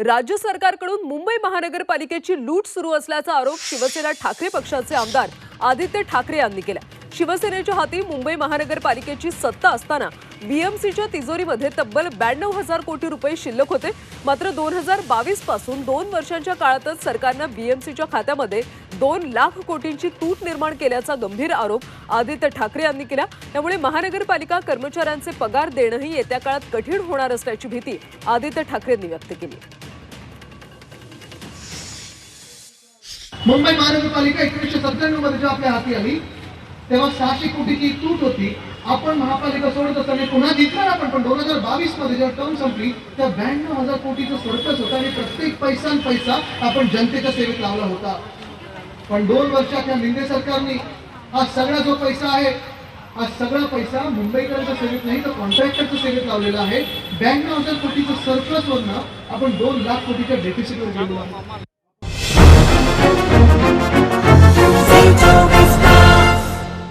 राज्य सरकारकडून मुंबई महानगरपालिकेची लूट सुरू असल्याचा आरोप शिवसेना ठाकरे पक्षाचे आमदार आदित्य ठाकरे यांनी केला। शिवसेनेच्या हाती मुंबई महानगरपालिकेची सत्ता असताना बीएमसीच्या तिजोरीमध्ये तब्बल 92,000 कोटी रुपये शिल्लक होते। मात्र 2022 पासून 2 वर्षांच्या काळातच सरकारने बीएमसीच्या खात्यामध्ये 2 लाख कोटींची तूट निर्माण केल्याचा गंभीर आरोप आदित्य ठाकरे यांनी केला। त्यामुळे महानगरपालिका कर्मचाऱ्यांचे पगार देणंही येत्या काळात कठीण होणार असल्याची भीती आदित्य ठाकरेंनी व्यक्त केली। मुंबई महानगरपालिका 1997 मध्ये जेव्हा आपल्या हाती आली तेव्हा 600 कोटीची तूट होती। आपण महापालिका सोडत असताना पुन्हा जिंकणार आपण, पण 2022 मध्ये जेव्हा टर्म संपली त्या 92,000 कोटीचं सरप्लस होता आणि प्रत्येक पैसा आपण जनतेच्या सेवेत लावला होता। पण 2 वर्षाच्या शिंदे सरकारने हा सगळा जो पैसा आहे, हा सगळा पैसा मुंबईकरांच्या सेवेत नाही तर कॉन्ट्रॅक्टरच्या सेवेत लावलेला आहे। 92,000 कोटीचं सरप्लस वरनं आपण 2 लाख कोटीच्या डेफिसिटवर गेलो आहोत।